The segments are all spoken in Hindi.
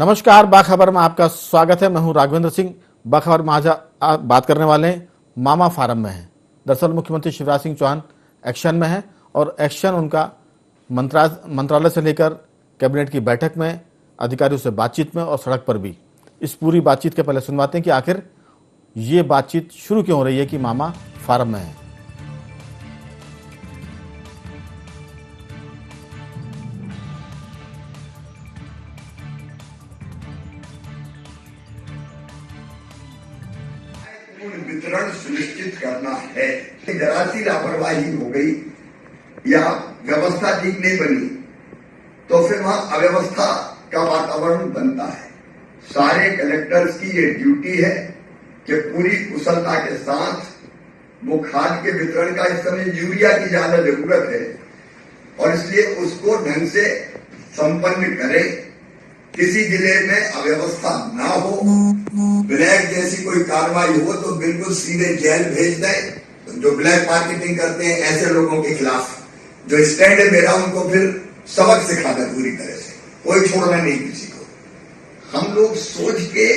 नमस्कार, बाखबर में आपका स्वागत है। मैं हूं राघवेंद्र सिंह। बाखबर में आज बात करने वाले हैं मामा फार्म में है। दरअसल मुख्यमंत्री शिवराज सिंह चौहान एक्शन में है और एक्शन उनका मंत्रालय से लेकर कैबिनेट की बैठक में, अधिकारियों से बातचीत में और सड़क पर भी। इस पूरी बातचीत के पहले सुनवाते हैं कि आखिर ये बातचीत शुरू क्यों हो रही है कि मामा फार्म में है। वितरण सुनिश्चित करना है। जरा सी लापरवाही हो गई या व्यवस्था ठीक नहीं बनी तो फिर वहां अव्यवस्था का वातावरण बनता है। सारे कलेक्टर्स की ये ड्यूटी है कि पूरी कुशलता के साथ वो खाद के वितरण का, इस समय यूरिया की ज्यादा जरूरत है और इसलिए उसको ढंग से संपन्न करें। किसी जिले में अव्यवस्था ना हो, ब्लैक जैसी कोई कार्रवाई हो तो बिल्कुल सीधे जेल भेज दें। जो ब्लैक मार्केटिंग करते हैं ऐसे लोगों के खिलाफ जो स्टैंड है मेरा, उनको फिर सबक सिखा दे पूरी तरह से, कोई छोड़ना नहीं किसी को। हम लोग सोच के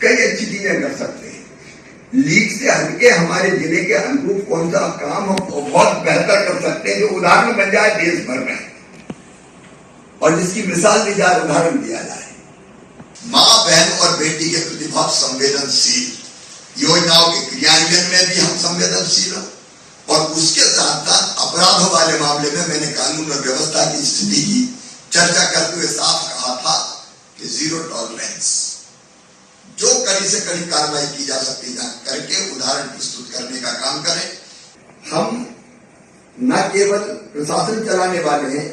कई अच्छी चीजें कर सकते हैं। लीग से हटके हमारे जिले के अनुरूप कौन सा काम हम बहुत बेहतर कर सकते हैं जो उदाहरण बन जाए देश भर में और जिसकी मिसाल दी जाए, उदाहरण दिया जाए। मां, बहन और बेटी के प्रति बहुत संवेदनशील योजनाओं के क्रियान्वयन में भी हम संवेदनशील हैं और उसके साथ साथ अपराधों वाले मामले में मैंने कानून और व्यवस्था की स्थिति की चर्चा करते हुए साफ कहा था कि जीरो टॉलरेंस, जो कड़ी से कड़ी कार्रवाई की जा सकती है करके उदाहरण प्रस्तुत करने का काम करें। हम न केवल प्रशासन चलाने वाले हैं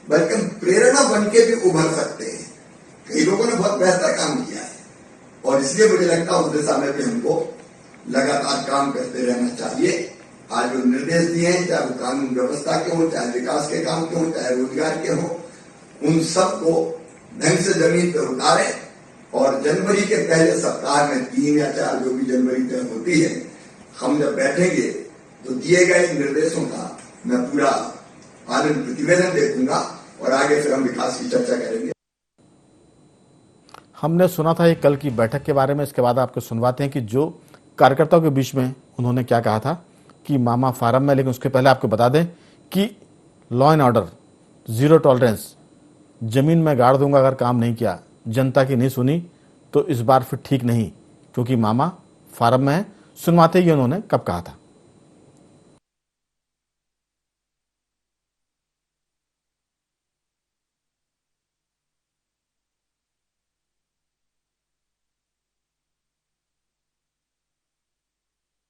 बल्कि हम प्रेरणा बन के भी उभर सकते हैं। कई लोगों ने बहुत बेहतर काम किया है और इसलिए मुझे लगता है उस दिशा में भी हमको लगातार काम करते रहना चाहिए। आज जो निर्देश दिए हैं, चाहे वो कानून व्यवस्था के हों, चाहे विकास के काम के हों, चाहे रोजगार के हों, उन सब को ढंग से जमीन पर उतारें और जनवरी के पहले सप्ताह में 3 या 4 जो भी जनवरी तक होती है, हम जब बैठेंगे तो दिए गए निर्देशों का मैं पूरा पालन प्रतिवेदन देखूंगा और आगे फिर हम विकास की चर्चा करेंगे। हमने सुना था ये कल की बैठक के बारे में। इसके बाद आपको सुनवाते हैं कि जो कार्यकर्ताओं के बीच में उन्होंने क्या कहा था कि मामा फार्म में। लेकिन उसके पहले आपको बता दें कि law and order, zero tolerance, जमीन में गाड़ दूंगा अगर काम नहीं किया, जनता की नहीं सुनी तो इस बार फिर ठीक नहीं, क्योंकि मामा फार्म में है। सुनवाते ही उन्होंने कब कहा था।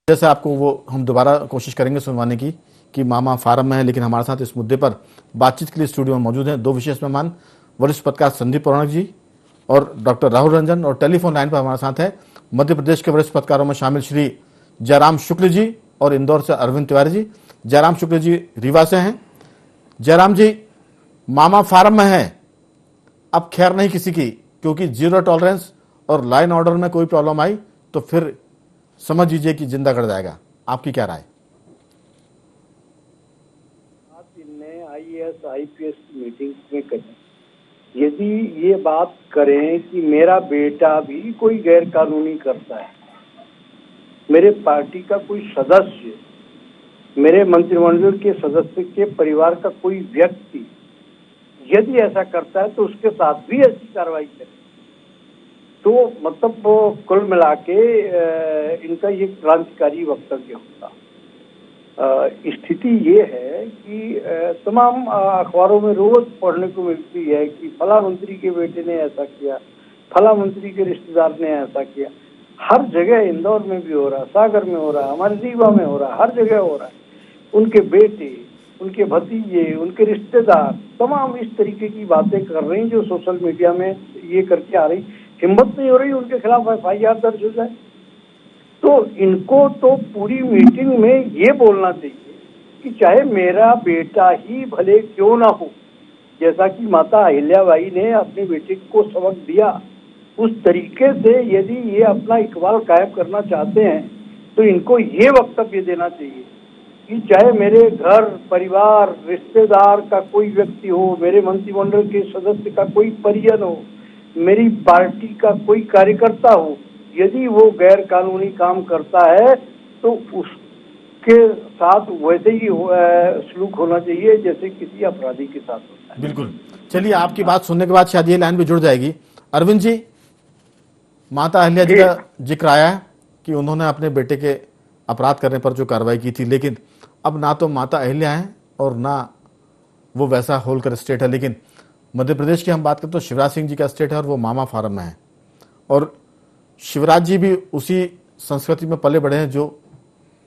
जैसे आपको वो हम दोबारा कोशिश करेंगे सुनवाने की कि मामा फार्म में है। लेकिन हमारे साथ इस मुद्दे पर बातचीत के लिए स्टूडियो में मौजूद हैं 2 विशेष मेहमान, वरिष्ठ पत्रकार संदीप पौराणिक जी और डॉक्टर राहुल रंजन। और टेलीफोन लाइन पर हमारे साथ है मध्य प्रदेश के वरिष्ठ पत्रकारों में शामिल श्री जयराम शुक्ल जी और इंदौर से अरविंद तिवारी जी। जयराम शुक्ल जी रीवा से हैं। जयराम जी, मामा फार्म में है, अब खैर नहीं किसी की, क्योंकि जीरो टॉलरेंस और लाइन ऑर्डर में कोई प्रॉब्लम आई तो फिर समझ लीजिए कि जिंदा कर जाएगा। आपकी क्या राय? आईएएस आईपीएस की मीटिंग में करें, यदि ये बात करें कि मेरा बेटा भी कोई गैर कानूनी करता है, मेरे पार्टी का कोई सदस्य, मेरे मंत्रिमंडल के सदस्य के परिवार का कोई व्यक्ति यदि ऐसा करता है तो उसके साथ भी ऐसी कार्रवाई करें, तो मतलब वो कुल मिला के इनका ये क्रांतिकारी वक्तव्य होता। स्थिति ये है कि तमाम अखबारों में रोज पढ़ने को मिलती है कि फला मंत्री के बेटे ने ऐसा किया, फला मंत्री के रिश्तेदार ने ऐसा किया। हर जगह, इंदौर में भी हो रहा, सागर में हो रहा, हमारे रीवा में हो रहा, हर जगह हो रहा है। उनके बेटे, उनके भतीजे, उनके रिश्तेदार तमाम इस तरीके की बातें कर रही हैं जो सोशल मीडिया में ये करके आ रही। हिम्मत नहीं हो रही उनके खिलाफ एफआईआर दर्ज हो जाए। तो इनको तो पूरी मीटिंग में ये बोलना चाहिए कि चाहे मेरा बेटा ही भले क्यों ना हो, जैसा कि माता अहिल्याबाई ने अपने बेटे को सबक दिया, उस तरीके से यदि ये अपना इकबाल कायम करना चाहते हैं तो इनको ये वक्तव्य देना चाहिए कि चाहे मेरे घर परिवार रिश्तेदार का कोई व्यक्ति हो, मेरे मंत्रिमंडल के सदस्य का कोई परिजन हो, मेरी पार्टी का कोई कार्यकर्ता हो, यदि वो गैर कानूनी काम करता है तो उसके साथ वैसे ही सलूक होना चाहिए जैसे किसी अपराधी के साथ होता है। बिल्कुल। चलिए, आपकी बात सुनने के बाद शायद ये लाइन भी जुड़ जाएगी। अरविंद जी, माता अहिल्या जी का जिक्र आया है कि उन्होंने अपने बेटे के अपराध करने पर जो कार्रवाई की थी, लेकिन अब ना तो माता अहिल्या है और ना वो वैसा होलकर स्टेट है। लेकिन मध्य प्रदेश की हम बात करें तो शिवराज सिंह जी का स्टेट है और वो मामा फार्म में है, और शिवराज जी भी उसी संस्कृति में पले बड़े हैं जो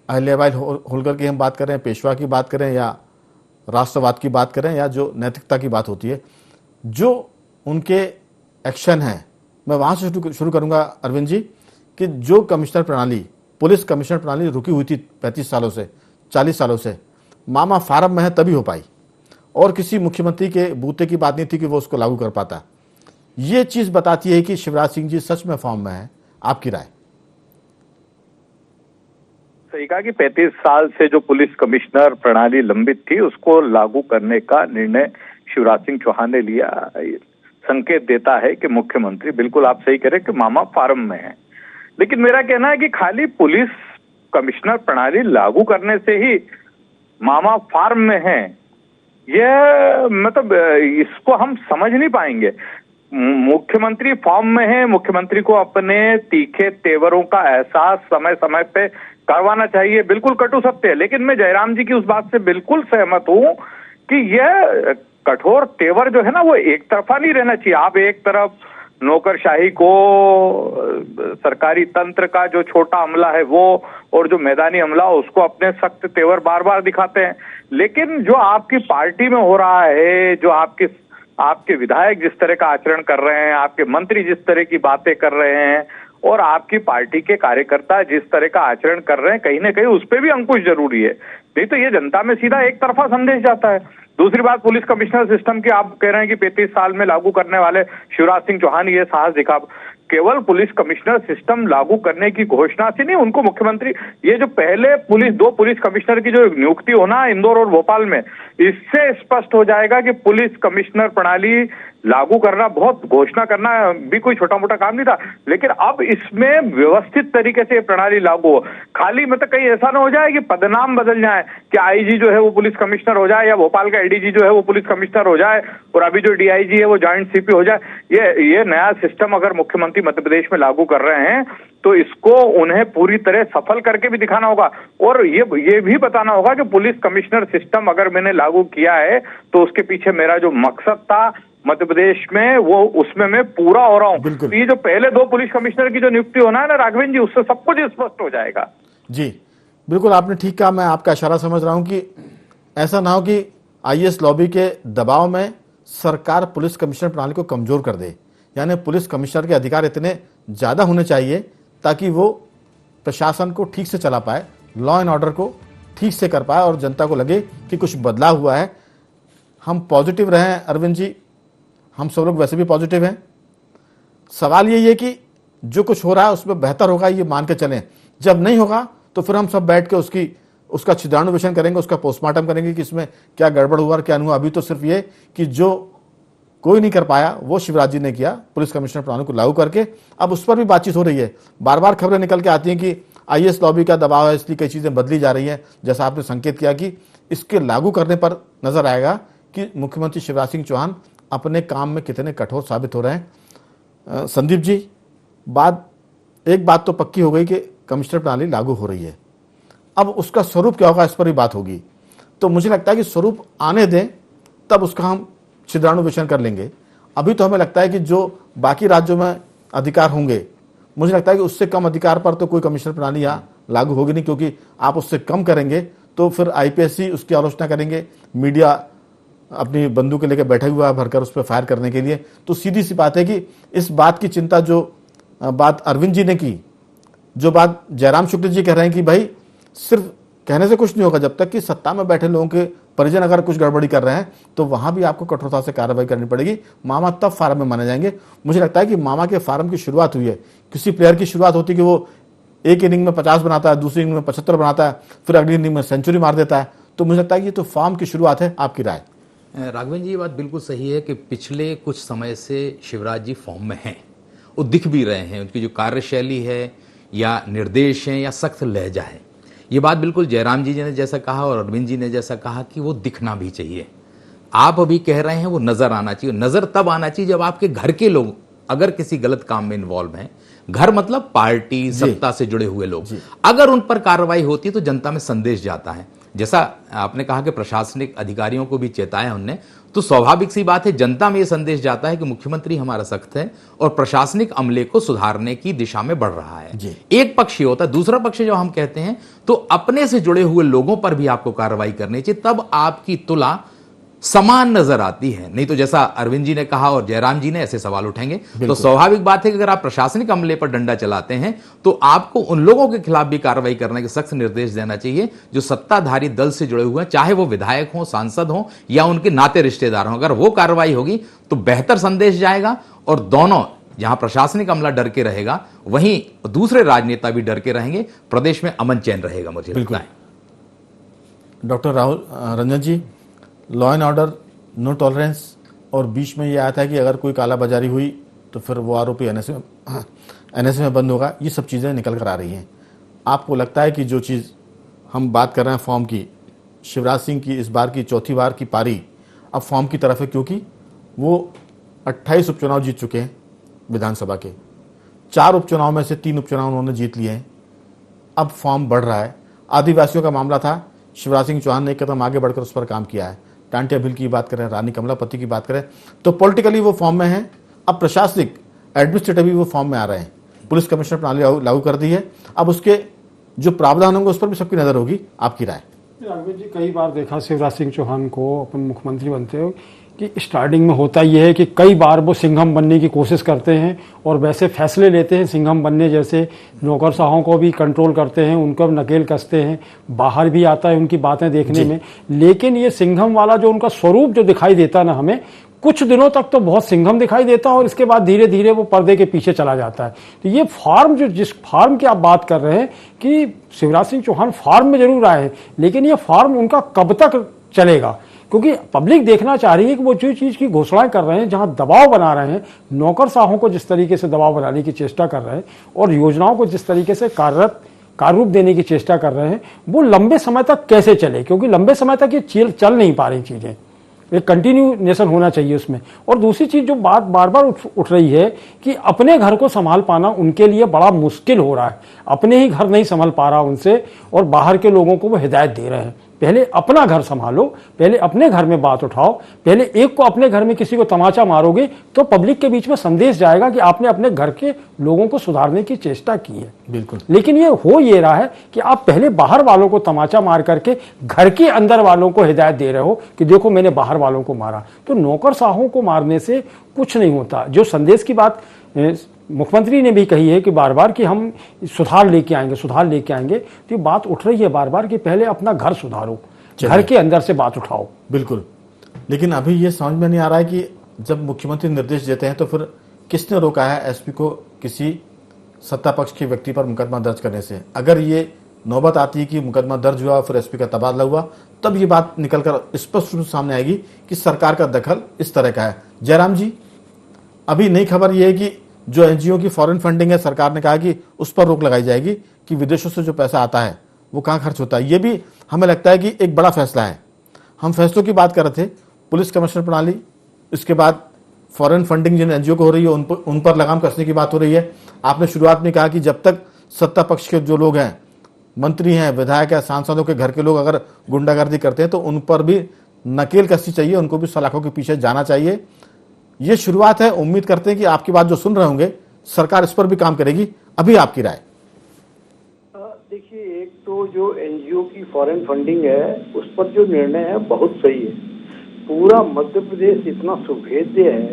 अहिल्याबाई होलकर की हम बात करें, पेशवा की बात करें, या राष्ट्रवाद की बात करें, या जो नैतिकता की बात होती है, जो उनके एक्शन हैं। मैं वहां से शुरू करूंगा अरविंद जी, कि जो कमिश्नर प्रणाली, पुलिस कमिश्नर प्रणाली रुकी हुई थी 35 सालों से, 40 सालों से, मामा फार्म में है तभी हो पाई, और किसी मुख्यमंत्री के बूते की बात नहीं थी कि वो उसको लागू कर पाता। ये चीज बताती है कि शिवराज सिंह जी सच में फॉर्म में है। आपकी राय? सही कहा कि 35 साल से जो पुलिस कमिश्नर प्रणाली लंबित थी उसको लागू करने का निर्णय शिवराज सिंह चौहान ने लिया। संकेत देता है कि मुख्यमंत्री, बिल्कुल आप सही कह रहे कि मामा फार्म में है। लेकिन मेरा कहना है कि खाली पुलिस कमिश्नर प्रणाली लागू करने से ही मामा फार्म में है, यह मतलब इसको हम समझ नहीं पाएंगे। मुख्यमंत्री फॉर्म में है, मुख्यमंत्री को अपने तीखे तेवरों का एहसास समय समय पे करवाना चाहिए, बिल्कुल कटु सत्य है। लेकिन मैं जयराम जी की उस बात से बिल्कुल सहमत हूं कि यह कठोर तेवर जो है ना वो एक तरफा नहीं रहना चाहिए। आप एक तरफ नौकरशाही को, सरकारी तंत्र का जो छोटा अमला है वो, और जो मैदानी अमला उसको अपने सख्त तेवर बार बार दिखाते हैं। लेकिन जो आपकी पार्टी में हो रहा है, जो आपके विधायक जिस तरह का आचरण कर रहे हैं, आपके मंत्री जिस तरह की बातें कर रहे हैं, और आपकी पार्टी के कार्यकर्ता जिस तरह का आचरण कर रहे हैं, कहीं ना कहीं उस पर भी अंकुश जरूरी है। नहीं तो ये जनता में सीधा एक तरफा संदेश जाता है। दूसरी बात, पुलिस कमिश्नर सिस्टम की आप कह रहे हैं कि 35 साल में लागू करने वाले शिवराज सिंह चौहान ये साहस दिखा। केवल पुलिस कमिश्नर सिस्टम लागू करने की घोषणा से नहीं, उनको मुख्यमंत्री, ये जो पहले दो पुलिस कमिश्नर की जो नियुक्ति होना इंदौर और भोपाल में, इससे स्पष्ट हो जाएगा कि पुलिस कमिश्नर प्रणाली लागू करना, बहुत घोषणा करना भी कोई छोटा मोटा काम नहीं था। लेकिन अब इसमें व्यवस्थित तरीके से प्रणाली लागू हो। खाली मतलब कहीं ऐसा ना हो जाए कि पदनाम बदल जाए, कि आईजी जो है वो पुलिस कमिश्नर हो जाए, या भोपाल का एडीजी जो है वो पुलिस कमिश्नर हो जाए, और अभी जो डीआईजी है वो जॉइंट सीपी हो जाए। ये नया सिस्टम अगर मुख्यमंत्री मध्य प्रदेश में लागू कर रहे हैं तो इसको उन्हें पूरी तरह सफल करके भी दिखाना होगा, और ये भी बताना होगा कि पुलिस कमिश्नर सिस्टम अगर मैंने लागू किया है तो उसके पीछे मेरा जो मकसद था मध्य प्रदेश में, वो उसमें मैं पूरा हो रहा हूं। तो ये जो पहले दो पुलिस कमिश्नर की जो नियुक्ति होना है ना राघवेंद्र जी, उससे सब कुछ स्पष्ट हो जाएगा। जी बिल्कुल, आपने ठीक कहा। मैं आपका इशारा समझ रहा हूं कि ऐसा ना हो कि आईएएस लॉबी के दबाव में सरकार पुलिस कमिश्नर प्रणाली को कमजोर कर दे। यानी पुलिस कमिश्नर के अधिकार इतने ज्यादा होने चाहिए ताकि वो प्रशासन को ठीक से चला पाए, लॉ एंड ऑर्डर को ठीक से कर पाए, और जनता को लगे कि कुछ बदलाव हुआ है। हम पॉजिटिव रहें अरविंद जी, हम सब लोग वैसे भी पॉजिटिव हैं। सवाल यही है कि जो कुछ हो रहा है उसमें बेहतर होगा ये मान के चलें। जब नहीं होगा तो फिर हम सब बैठ के उसका छिद्रानुवेशन करेंगे, उसका पोस्टमार्टम करेंगे कि इसमें क्या गड़बड़ हुआ और क्या नहीं हुआ। अभी तो सिर्फ ये कि जो कोई नहीं कर पाया वो शिवराज जी ने किया पुलिस कमिश्नर प्रणाली को लागू करके। अब उस पर भी बातचीत हो रही है, बार बार खबरें निकल के आती हैं कि आईएएस लॉबी का दबाव है इसलिए कई चीजें बदली जा रही हैं। जैसा आपने संकेत किया कि इसके लागू करने पर नजर आएगा कि मुख्यमंत्री शिवराज सिंह चौहान अपने काम में कितने कठोर साबित हो रहे हैं। संदीप जी, एक बात तो पक्की हो गई कि कमिश्नर प्रणाली लागू हो रही है, अब उसका स्वरूप क्या होगा इस पर भी बात होगी। तो मुझे लगता है कि स्वरूप आने दें, तब उसका हम छिद्रानुवेशन कर लेंगे। अभी तो हमें लगता है कि जो बाकी राज्यों में अधिकार होंगे, मुझे लगता है कि उससे कम अधिकार पर तो कोई कमिश्नर प्रणाली यहाँ लागू होगी नहीं, क्योंकि आप उससे कम करेंगे तो फिर आईपीएस उसकी आलोचना करेंगे, मीडिया अपनी बंदूकें लेकर बैठा हुआ है भरकर उस पर फायर करने के लिए। तो सीधी सी बात है कि इस बात की चिंता, जो बात अरविंद जी ने की, जो बात जयराम शुक्ल जी कह रहे हैं कि भाई सिर्फ कहने से कुछ नहीं होगा, जब तक कि सत्ता में बैठे लोगों के परिजन अगर कुछ गड़बड़ी कर रहे हैं तो वहां भी आपको कठोरता से कार्रवाई करनी पड़ेगी। मामा तब फार्म में माने जाएंगे। मुझे लगता है कि मामा के फार्म की शुरुआत हुई है। किसी प्लेयर की शुरुआत होती है कि वो एक इनिंग में 50 बनाता है, दूसरी इनिंग में 75 बनाता है, फिर अगली इनिंग में सेंचुरी मार देता है। तो मुझे लगता है कि ये तो फार्म की शुरुआत है। आपकी राय? राघवेंद्र जी, ये बात बिल्कुल सही है कि पिछले कुछ समय से शिवराज जी फॉर्म में हैं, वो दिख भी रहे हैं। उनकी जो कार्यशैली है या निर्देश हैं या सख्त लहजा है, ये बात बिल्कुल जयराम जी ने जैसा कहा और अरविंद जी ने जैसा कहा कि वो दिखना भी चाहिए। आप अभी कह रहे हैं वो नजर आना चाहिए। नजर तब आना चाहिए जब आपके घर के लोग अगर किसी गलत काम में इन्वॉल्व हैं, घर मतलब पार्टी सत्ता से जुड़े हुए लोग, अगर उन पर कार्रवाई होती है तो जनता में संदेश जाता है। जैसा आपने कहा कि प्रशासनिक अधिकारियों को भी चेताया उनने, तो स्वाभाविक सी बात है जनता में यह संदेश जाता है कि मुख्यमंत्री हमारा सख्त है और प्रशासनिक अमले को सुधारने की दिशा में बढ़ रहा है। एक पक्ष ये होता है। दूसरा पक्ष जब हम कहते हैं तो अपने से जुड़े हुए लोगों पर भी आपको कार्रवाई करनी चाहिए, तब आपकी तुला समान नजर आती है। नहीं तो जैसा अरविंद जी ने कहा और जयराम जी ने ऐसे सवाल उठेंगे, तो स्वाभाविक बात है कि अगर आप प्रशासनिक अमले पर डंडा चलाते हैं तो आपको उन लोगों के खिलाफ भी कार्रवाई करने के सख्त निर्देश देना चाहिए जो सत्ताधारी दल से जुड़े हुए हैं, चाहे वो विधायक हों, सांसद हों या उनके नाते रिश्तेदार हों। अगर वो कार्रवाई होगी तो बेहतर संदेश जाएगा और दोनों, जहां प्रशासनिक अमला डर के रहेगा वहीं दूसरे राजनेता भी डर के रहेंगे, प्रदेश में अमन चैन रहेगा। मुझे लगता है doctor Rahul Ranjan ji, law and order, no tolerance, और बीच में ये आया था कि अगर कोई कालाबाजारी हुई तो फिर वो आरोपी एनएसए में बंद होगा। ये सब चीज़ें निकल कर आ रही हैं। आपको लगता है कि जो चीज़ हम बात कर रहे हैं फॉर्म की, शिवराज सिंह की इस बार की चौथी बार की पारी अब फॉर्म की तरफ है, क्योंकि वो 28 उपचुनाव जीत चुके हैं विधानसभा के, 4 उपचुनाव में से 3 उपचुनाव उन्होंने जीत लिए हैं। अब फॉर्म बढ़ रहा है। आदिवासियों का मामला था, शिवराज सिंह चौहान ने एक कदम आगे बढ़कर उस पर काम किया है। टांटिया बिल की बात करें, रानी कमलापति की बात करें, तो पॉलिटिकली वो फॉर्म में है। अब प्रशासनिक एडमिनिस्ट्रेटिव वो फॉर्म में आ रहे हैं। पुलिस कमिश्नर प्रणाली लागू कर दी है। अब उसके जो प्रावधान होंगे उस पर भी सबकी नजर होगी। आपकी राय? राघवेंद्र जी, कई बार देखा शिवराज सिंह चौहान को अपन मुख्यमंत्री बनते हो कि स्टार्टिंग में होता यह है कि कई बार वो सिंघम बनने की कोशिश करते हैं और वैसे फैसले लेते हैं सिंघम बनने जैसे, नौकरशाहों को भी कंट्रोल करते हैं, उनको नकेल कसते हैं, बाहर भी आता है उनकी बातें देखने में। लेकिन ये सिंघम वाला जो उनका स्वरूप जो दिखाई देता ना हमें, कुछ दिनों तक तो बहुत सिंघम दिखाई देता है और इसके बाद धीरे धीरे वो पर्दे के पीछे चला जाता है। तो ये फार्म, जो जिस फार्म की आप बात कर रहे हैं कि शिवराज सिंह चौहान फार्म में जरूर आए हैं, लेकिन ये फार्म उनका कब तक चलेगा? क्योंकि पब्लिक देखना चाह रही है कि वो जो चीज की घोषणाएं कर रहे हैं, जहां दबाव बना रहे हैं, नौकरशाहों को जिस तरीके से दबाव बनाने की चेष्टा कर रहे हैं और योजनाओं को जिस तरीके से कार्यरूप देने की चेष्टा कर रहे हैं, वो लंबे समय तक कैसे चले? क्योंकि लंबे समय तक ये चल नहीं पा रही चीजें, एक कंटिन्यूनेशन होना चाहिए उसमें। और दूसरी चीज जो बात बार बार उठ रही है कि अपने घर को संभाल पाना उनके लिए बड़ा मुश्किल हो रहा है। अपने ही घर नहीं संभाल पा रहा उनसे और बाहर के लोगों को वो हिदायत दे रहे हैं, पहले अपना घर संभालो, पहले अपने घर में बात उठाओ। पहले एक को अपने घर में किसी को तमाचा मारोगे तो पब्लिक के बीच में संदेश जाएगा कि आपने अपने घर के लोगों को सुधारने की चेष्टा की है। बिल्कुल। लेकिन ये हो ये रहा है कि आप पहले बाहर वालों को तमाचा मार करके घर के अंदर वालों को हिदायत दे रहे हो कि देखो मैंने बाहर वालों को मारा। तो नौकरशाहों को मारने से कुछ नहीं होता। जो संदेश की बात मुख्यमंत्री ने भी कही है कि बार बार कि हम सुधार लेके आएंगे, तो ये बात उठ रही है बार बार कि पहले अपना घर सुधारो, घर के अंदर से बात उठाओ। बिल्कुल। लेकिन अभी ये समझ में नहीं आ रहा है कि जब मुख्यमंत्री निर्देश देते हैं तो फिर किसने रोका है एसपी को किसी सत्ता पक्ष के व्यक्ति पर मुकदमा दर्ज करने से? अगर ये नौबत आती है कि मुकदमा दर्ज हुआ फिर एसपी का तबादला हुआ, तब ये बात निकलकर स्पष्ट रूप से सामने आएगी कि सरकार का दखल इस तरह का है। जयराम जी, अभी नई खबर यह है कि जो एनजीओ की फॉरेन फंडिंग है, सरकार ने कहा कि उस पर रोक लगाई जाएगी कि विदेशों से जो पैसा आता है वो कहाँ खर्च होता है। ये भी हमें लगता है कि एक बड़ा फैसला है। हम फैसलों की बात कर रहे थे, पुलिस कमिश्नर प्रणाली, इसके बाद फॉरेन फंडिंग जिन एनजीओ को हो रही है उन पर लगाम कसने की बात हो रही है। आपने शुरुआत में कहा कि जब तक सत्ता पक्ष के जो लोग हैं, मंत्री हैं, विधायक हैं, सांसदों के घर के लोग अगर गुंडागर्दी करते हैं तो उन पर भी नकेल कसनी चाहिए, उनको भी सलाखों के पीछे जाना चाहिए। ये शुरुआत है। उम्मीद करते हैं कि आपकी बात जो सुन रहे होंगे सरकार इस पर भी काम करेगी। अभी आपकी राय? देखिए, एक तो जो एनजीओ की फॉरेन फंडिंग है उस पर जो निर्णय है बहुत सही है। पूरा मध्य प्रदेश इतना सुभेद्य है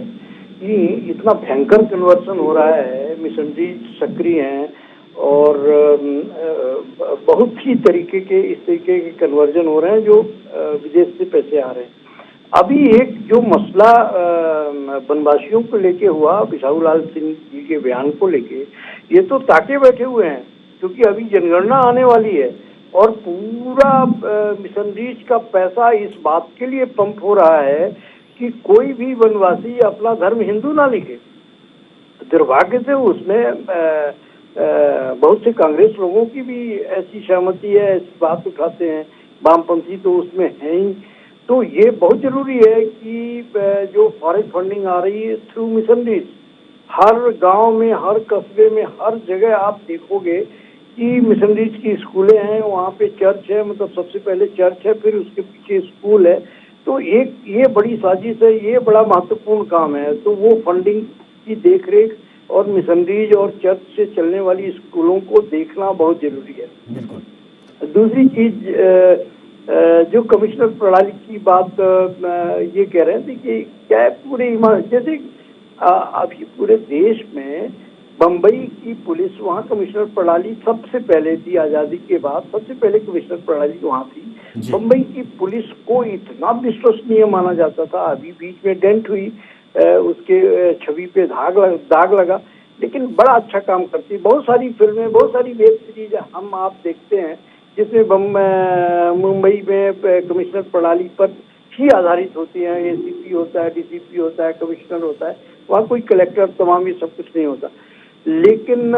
कि इतना भयंकर कन्वर्सन हो रहा है, मिशनरी सक्रिय हैं और बहुत ही तरीके के इस तरीके के कन्वर्जन हो रहे हैं जो विदेश से पैसे आ रहे हैं। अभी एक जो मसला वनवासियों को लेके हुआ, बिसाहू लाल सिंह जी के बयान को लेके, ये तो ताके बैठे हुए हैं क्योंकि अभी जनगणना आने वाली है। और पूरा मिशन रीच का पैसा इस बात के लिए पंप हो रहा है कि कोई भी वनवासी अपना धर्म हिंदू ना लिखे। दुर्भाग्य से उसमें बहुत से कांग्रेस लोगों की भी ऐसी सहमति है, ऐसी बात उठाते हैं, वामपंथी तो उसमें है ही। तो ये बहुत जरूरी है कि जो फॉरेस्ट फंडिंग आ रही है थ्रू मिशन रीच, हर गांव में, हर कस्बे में, हर जगह आप देखोगे कि मिशन रीच की स्कूलें हैं, वहाँ पे चर्च है, मतलब सबसे पहले चर्च है, फिर उसके पीछे स्कूल है। तो एक ये बड़ी साजिश है, ये बड़ा महत्वपूर्ण काम है। तो वो फंडिंग की देखरेख और मिशन रीच और चर्च से चलने वाली स्कूलों को देखना बहुत जरूरी है। बिल्कुल। दूसरी चीज जो कमिश्नर प्रणाली की बात ये कह रहे थे कि क्या है पूरे जैसे अभी पूरे देश में बम्बई की पुलिस, वहाँ कमिश्नर प्रणाली सबसे पहले थी, आजादी के बाद सबसे पहले कमिश्नर प्रणाली वहाँ थी। बम्बई की पुलिस को इतना विश्वसनीय माना जाता था, अभी बीच में डेंट हुई, उसके छवि पे दाग लगा, लेकिन बड़ा अच्छा काम करती। बहुत सारी फिल्में, बहुत सारी वेब सीरीज हम आप देखते हैं जिसमें मुंबई में कमिश्नर प्रणाली पर ही आधारित होती है। एसीपी होता है, डीसीपी होता है, कमिश्नर होता है, वहाँ कोई कलेक्टर तमाम ये सब कुछ नहीं होता। लेकिन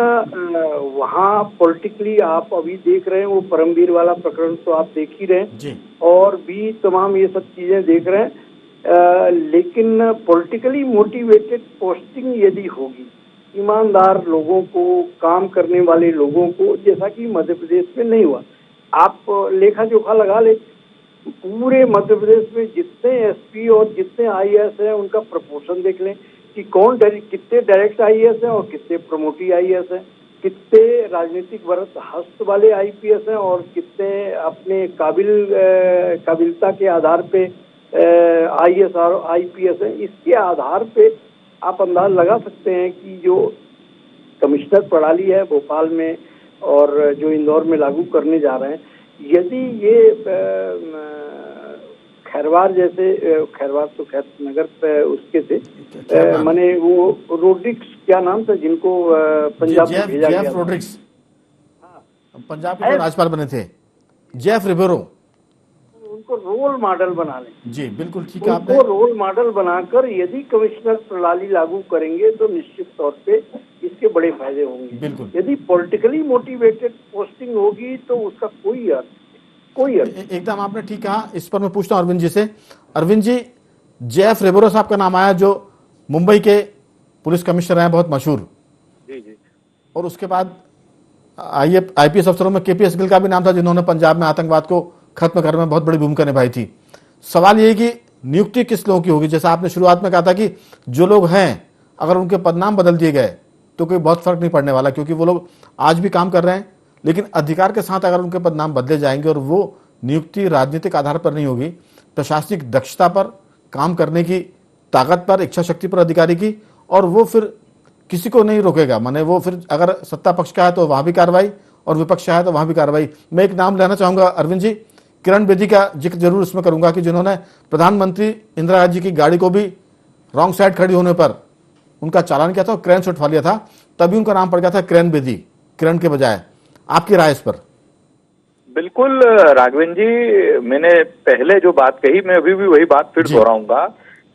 वहाँ पॉलिटिकली आप अभी देख रहे हैं, वो परमवीर वाला प्रकरण तो आप देख ही रहे हैं और भी तमाम ये सब चीजें देख रहे हैं। लेकिन पॉलिटिकली मोटिवेटेड पोस्टिंग यदि होगी, ईमानदार लोगों को, काम करने वाले लोगों को, जैसा कि मध्य प्रदेश में नहीं हुआ। आप लेखा जोखा लगा ले, पूरे मध्य प्रदेश में जितने एसपी और जितने आईएएस हैं उनका प्रपोर्शन देख लें कि कितने डायरेक्ट आईएएस हैं और कितने प्रमोटी आईएएस हैं, कितने राजनीतिक वर्ग हस्त वाले आईपीएस हैं और कितने अपने काबिलता के आधार पे आईएएस और आईपीएस हैं। इसके आधार पे आप अंदाज लगा सकते हैं कि जो कमिश्नर प्रणाली है भोपाल में और जो इंदौर में लागू करने जा रहे हैं, यदि ये खैरवार जैसे, खैरवार तो खैर नगर पे उसके थे, माने वो रोड्रिक्स क्या नाम था जिनको पंजाब में भेजा गया, रोड्रिक्स पंजाब के राज्यपाल बने थे, जेफ रिबेरो, उनको रोल मॉडल बना लें। जी बिल्कुल ठीक है। उनको रोल मॉडल बनाकर यदि कमिश्नर प्रणाली लागू करेंगे तो निश्चित तौर पे इसके बड़े फायदे होंगे। बिल्कुल। यदि पॉलिटिकली मोटिवेटेड पोस्टिंग होगी तो उसका कोई अर्थ एकदम आपने ठीक कहा। इस पर मैं पूछता हूं अरविंद जी से। अरविंद जी, जेफ रिबेरो साहब का नाम आया जो मुंबई के पुलिस कमिश्नर हैं, बहुत मशहूर। जी। और उसके बाद आईपीएस अफसरों में केपीएस गिल का भी नाम था, जिन्होंने पंजाब में आतंकवाद को खत्म करने में बहुत बड़ी भूमिका निभाई थी। सवाल यह कि नियुक्ति किस लोगों की होगी? जैसा आपने शुरुआत में कहा था कि जो लोग हैं अगर उनके पदनाम बदल दिए गए तो कोई बहुत फर्क नहीं पड़ने वाला, क्योंकि वो लोग आज भी काम कर रहे हैं। लेकिन अधिकार के साथ अगर उनके पदनाम बदले जाएंगे और वो नियुक्ति राजनीतिक आधार पर नहीं होगी, प्रशासनिक दक्षता पर, काम करने की ताकत पर, इच्छा शक्ति पर अधिकारी की, और वो फिर किसी को नहीं रोकेगा। माने वो फिर अगर सत्ता पक्ष का है तो वहां भी कार्रवाई और विपक्ष का है तो वहां भी कार्रवाई। मैं एक नाम लेना चाहूंगा अरविंद जी, किरण बेदी का जिक्र जरूर इसमें करूंगा कि जिन्होंने प्रधानमंत्री इंदिरा गांधी की गाड़ी को भी रॉन्ग साइड खड़ी होने पर उनका चालान किया था और क्रेन से उठवा लिया था, तभी उनका नाम पड़ गया था किरण बेदी, किरण के बजाय। आपकी राय इस पर? बिल्कुल राघवेंद्र जी, मैंने पहले जो बात कही मैं अभी भी वही बात फिर दोहराऊंगा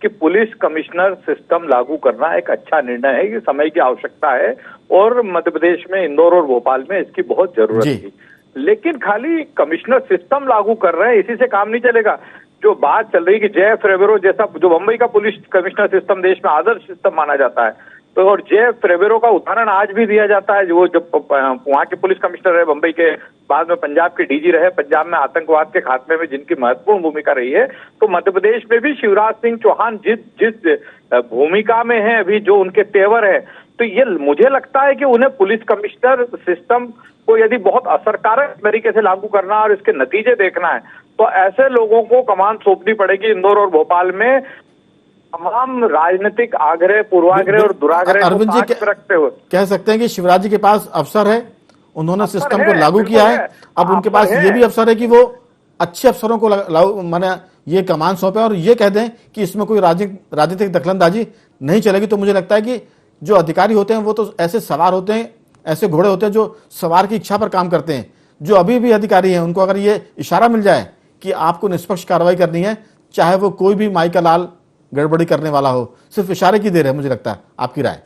कि पुलिस कमिश्नर सिस्टम लागू करना एक अच्छा निर्णय है, ये समय की आवश्यकता है और मध्य प्रदेश में इंदौर और भोपाल में इसकी बहुत जरूरत थी। लेकिन खाली कमिश्नर सिस्टम लागू कर रहे हैं, इसी से काम नहीं चलेगा। जो बात चल रही कि जेफ रिबेरो जैसा, जो मुंबई का पुलिस कमिश्नर सिस्टम देश में आदर्श सिस्टम माना जाता है, तो और जेफ रिबेरो का उदाहरण आज भी दिया जाता है। जो जब वहाँ के पुलिस कमिश्नर रहे, मुंबई के बाद में पंजाब के डीजी रहे, पंजाब में आतंकवाद के खात्मे में जिनकी महत्वपूर्ण भूमिका रही है, तो मध्य प्रदेश में भी शिवराज सिंह चौहान जिस भूमिका में है अभी, जो उनके तेवर है, तो ये मुझे लगता है कि उन्हें पुलिस कमिश्नर सिस्टम को यदि बहुत असरकारक तरीके से लागू करना और इसके नतीजे देखना है तो ऐसे लोगों को कमान सौंपनी पड़ेगी इंदौर और भोपाल में, तमाम राजनीतिक आग्रह, पूर्वाग्रह और दुराग्रह को पास में रखते हुए। कह सकते हैं कि शिवराज जी के पास अवसर है, उन्होंने सिस्टम को लागू किया है। अब उनके पास ये भी अवसर है कि वो अच्छे अफसरों को माने ये कमान सौंपे और ये कह दें कि इसमें कोई राजनीतिक दखलंदाजी नहीं चलेगी। तो मुझे लगता है कि जो अधिकारी होते हैं वो तो ऐसे सवार होते हैं, ऐसे घोड़े होते हैं जो सवार की इच्छा पर काम करते हैं। जो अभी भी अधिकारी हैं उनको अगर ये इशारा मिल जाए कि आपको निष्पक्ष कार्रवाई करनी है, चाहे वो कोई भी माई का लाल गड़बड़ी करने वाला हो, सिर्फ इशारे की देर है मुझे लगता है। आपकी राय?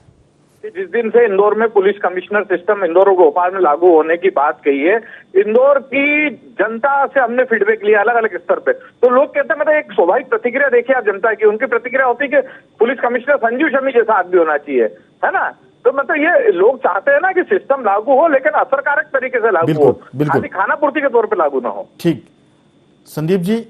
जिस दिन से इंदौर में पुलिस कमिश्नर सिस्टम इंदौर और भोपाल में लागू होने की बात कही है, इंदौर की जनता से हमने फीडबैक लिया अलग अलग स्तर पे, तो लोग कहते हैं मतलब एक स्वाभाविक प्रतिक्रिया देखिए आप जनता की, उनकी प्रतिक्रिया होती है कि पुलिस कमिश्नर संजीव शमी जैसा आदमी होना चाहिए, है ना। तो मतलब ये लोग चाहते हैं ना कि सिस्टम लागू हो लेकिन असरकारक तरीके से लागू हो, खाली खाना पूर्ति के तौर पर लागू ना हो। ठीक, संदीप जी,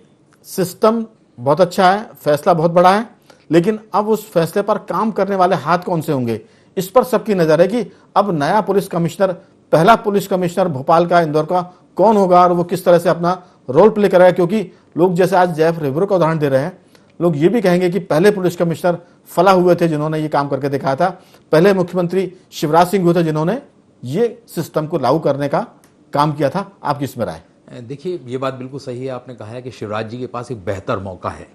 सिस्टम बहुत अच्छा है, फैसला बहुत बड़ा है, लेकिन अब उस फैसले पर काम करने वाले हाथ कौन से होंगे, इस पर सबकी नजर है कि अब नया पुलिस कमिश्नर, पहला पुलिस कमिश्नर भोपाल का, इंदौर का कौन होगा और वो किस तरह से अपना रोल प्ले करेगा। क्योंकि लोग जैसे आज जैफ रिवरो का उदाहरण दे रहे हैं, लोग ये भी कहेंगे कि पहले पुलिस कमिश्नर फला हुए थे जिन्होंने ये काम करके दिखाया था, पहले मुख्यमंत्री शिवराज सिंह हुए थे जिन्होंने ये सिस्टम को लागू करने का काम किया था। आपकी इसमें राय? देखिए, ये बात बिल्कुल सही है, आपने कहा है कि शिवराज जी के पास एक बेहतर मौका है,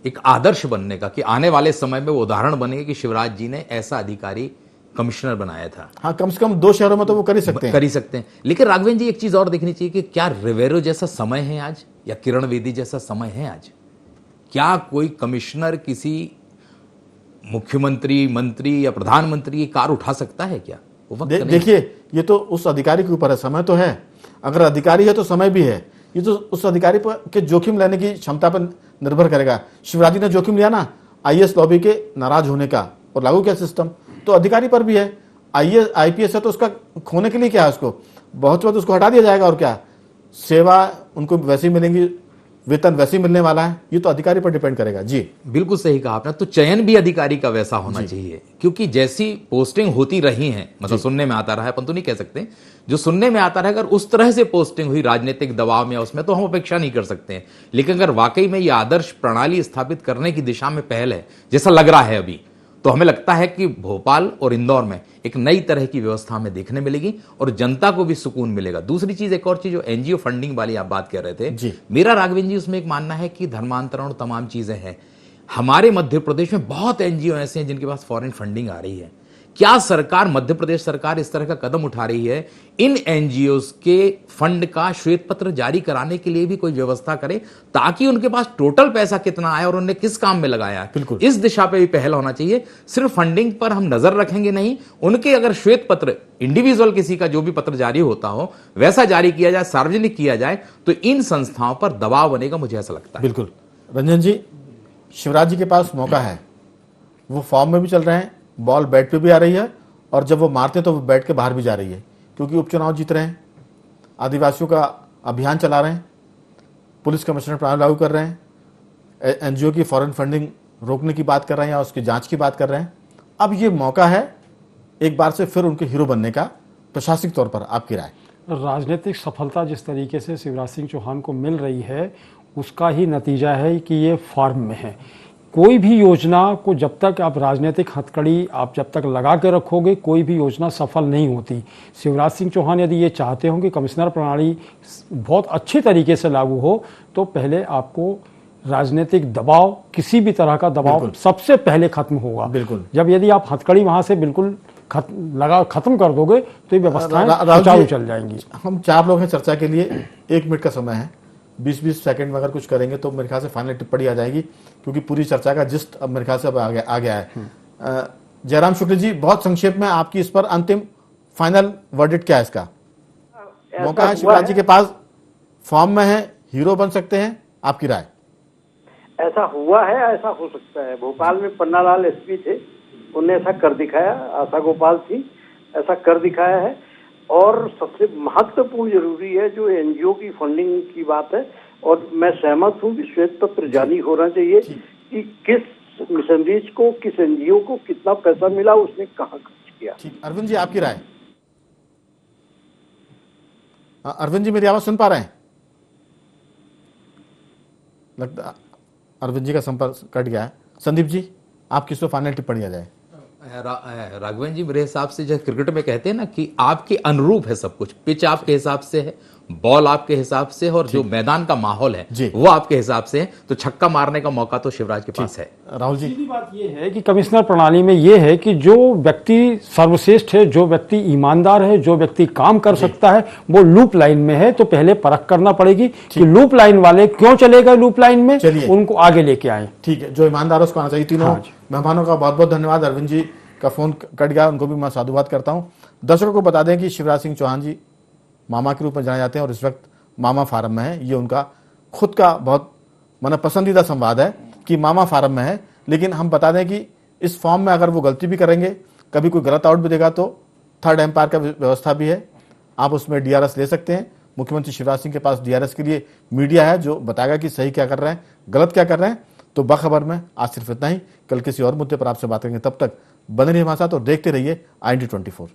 एक आदर्श बनने का, कि आने वाले समय में वो उदाहरण बनेगा कि शिवराज जी ने ऐसा अधिकारी कमिश्नर बनाया था। हाँ, कम से कम 2 शहरों में तो वो कर ही सकते हैं। लेकिन राघवेंद्र जी, एक चीज और देखनी चाहिए कि क्या रिवेरो जैसा समय है आज, या किरण बेदी जैसा समय है आज? क्या कोई कमिश्नर किसी मुख्यमंत्री, मंत्री या प्रधानमंत्री की कार उठा सकता है क्या? देखिए, ये तो उस अधिकारी के ऊपर है, समय तो है, अगर अधिकारी है तो समय भी है, ये तो उस अधिकारी पर के जोखिम लेने की क्षमता पर निर्भर करेगा। शिवराज जी ने जोखिम लिया ना आईएएस लॉबी के नाराज होने का और लागू किया सिस्टम, तो अधिकारी पर भी है। आईएएस आईपीएस है तो उसका खोने के लिए क्या है, उसको बहुत उसको हटा दिया जाएगा और क्या, सेवा उनको वैसी मिलेंगी, वेतन वैसे ही मिलने वाला है, ये तो अधिकारी पर डिपेंड करेगा। जी बिल्कुल सही कहा आपने। तो चयन भी अधिकारी का वैसा होना चाहिए, क्योंकि जैसी पोस्टिंग होती रही है, मतलब सुनने में आता रहा है, अपन तो नहीं कह सकते, जो सुनने में आता रहा, अगर उस तरह से पोस्टिंग हुई राजनीतिक दबाव में, उसमें तो हम अपेक्षा नहीं कर सकते हैं। लेकिन अगर वाकई में ये आदर्श प्रणाली स्थापित करने की दिशा में पहल है, जैसा लग रहा है अभी, तो हमें लगता है कि भोपाल और इंदौर में एक नई तरह की व्यवस्था हमें देखने मिलेगी और जनता को भी सुकून मिलेगा। दूसरी चीज, एक और चीज, जो एनजीओ फंडिंग वाली आप बात कर रहे थे, मेरा राघवेंद्र जी उसमें एक मानना है कि धर्मांतरण और तमाम चीजें हैं। हमारे मध्य प्रदेश में बहुत एनजीओ ऐसे हैं जिनके पास फॉरेन फंडिंग आ रही है। क्या सरकार, मध्य प्रदेश सरकार इस तरह का कदम उठा रही है, इन एनजीओ के फंड का श्वेत पत्र जारी कराने के लिए भी कोई व्यवस्था करे, ताकि उनके पास टोटल पैसा कितना आया और उन्होंने किस काम में लगाया है, बिल्कुल इस दिशा पे भी पहल होना चाहिए। सिर्फ फंडिंग पर हम नजर रखेंगे नहीं, उनके अगर श्वेत पत्र, इंडिविजुअल किसी का जो भी पत्र जारी होता हो वैसा जारी किया जाए, सार्वजनिक किया जाए, तो इन संस्थाओं पर दबाव बनेगा, मुझे ऐसा लगता है। बिल्कुल। रंजन जी, शिवराज जी के पास मौका है, वो फॉर्म में भी चल रहे हैं, बॉल बैट पे भी आ रही है, और जब वो मारते हैं तो वो बैट के बाहर भी जा रही है, क्योंकि उपचुनाव जीत रहे हैं, आदिवासियों का अभियान चला रहे हैं, पुलिस कमिश्नर प्रणाली लागू कर रहे हैं, एनजीओ की फॉरेन फंडिंग रोकने की बात कर रहे हैं या उसकी जांच की बात कर रहे हैं। अब ये मौका है एक बार से फिर उनके हीरो बनने का, प्रशासनिक तौर पर। आपकी राय? राजनीतिक सफलता जिस तरीके से शिवराज सिंह चौहान को मिल रही है, उसका ही नतीजा है कि ये फॉर्म में है। कोई भी योजना को जब तक आप राजनीतिक हथकड़ी आप जब तक लगा के रखोगे, कोई भी योजना सफल नहीं होती। शिवराज सिंह चौहान यदि ये चाहते हो कि कमिश्नर प्रणाली बहुत अच्छी तरीके से लागू हो, तो पहले आपको राजनीतिक दबाव, किसी भी तरह का दबाव सबसे पहले खत्म होगा। बिल्कुल। जब यदि आप हथकड़ी वहां से बिल्कुल खत्म कर दोगे तो ये व्यवस्थाएं सुचारू चल जाएंगी। हम 4 लोग हैं चर्चा के लिए, 1 मिनट का समय है, 20-20 सेकंड में अगर कुछ करेंगे तो मेरे ख्याल से फाइनल टिप्पणी आ जाएगी, क्योंकि पूरी चर्चा का जिस्ट अब मेरे ख्याल से अब आ गया है। जयराम शुक्ल जी, बहुत संक्षेप में आपकी इस पर अंतिम फाइनल वर्डिक्ट क्या है इसका? मौका है शिवराज जी के पास, फॉर्म में है, हीरो बन सकते हैं, आपकी राय? ऐसा हुआ है, ऐसा हो सकता है। भोपाल में पन्नालाल एसपी थे, उन्होंने ऐसा कर दिखाया, आशा गोपाल थी, ऐसा कर दिखाया है। और सबसे महत्वपूर्ण जरूरी है जो एनजीओ की फंडिंग की बात है, और मैं सहमत हूं कि श्वेत पत्र जारी होना चाहिए कि किस मिशनरीज को, किस एनजीओ को कितना पैसा मिला, उसने कहां खर्च किया। ठीक, अरविंद जी आपकी राय? अरविंद जी मेरी आवाज सुन पा रहे हैं? लगता अरविंद जी का संपर्क कट गया है। संदीप जी, आप किस पर फाइनल टिप्पणी आ जाए? राघवेंद्र जी, मेरे हिसाब से जो क्रिकेट में कहते हैं ना कि आपके अनुरूप है सब कुछ, पिच आपके हिसाब से है, बॉल आपके हिसाब से और जो मैदान का माहौल है जी। वो आपके हिसाब से है, तो छक्का मारने का मौका तो शिवराज के पास है। राहुल जी, सीधी बात ये है कि कमिश्नर प्रणाली में ये है कि जो व्यक्ति सर्वश्रेष्ठ है, जो व्यक्ति ईमानदार है, जो व्यक्ति काम कर सकता है, वो लूप लाइन में है। तो पहले परख करना पड़ेगी कि लूप लाइन वाले क्यों चले गए लूप लाइन में, चलिए। उनको आगे लेके आए। ठीक है, जो ईमानदार है उसको आना चाहिए। तीनों हाँ जी। मेहमानों का बहुत बहुत धन्यवाद। अरविंद जी का फोन कट गया, उनको भी मैं साधुवाद करता हूं। दर्शकों को बता दें कि शिवराज सिंह चौहान जी मामा के रूप में जाने जाते हैं और इस वक्त मामा फार्म में है। ये उनका खुद का बहुत पसंदीदा संवाद है कि मामा फार्म में है। लेकिन हम बता दें कि इस फॉर्म में अगर वो गलती भी करेंगे, कभी कोई गलत आउट भी देगा, तो थर्ड एम्पायर का व्यवस्था भी है, आप उसमें डीआरएस ले सकते हैं। मुख्यमंत्री शिवराज सिंह के पास डीआरएस के लिए मीडिया है जो बताएगा कि सही क्या कर रहे हैं, गलत क्या कर रहे हैं। तो बखबर में आज सिर्फ इतना ही। कल किसी और मुद्दे पर आपसे बात करेंगे, तब तक बने रहिए हमारे साथ और देखते रहिए IND24।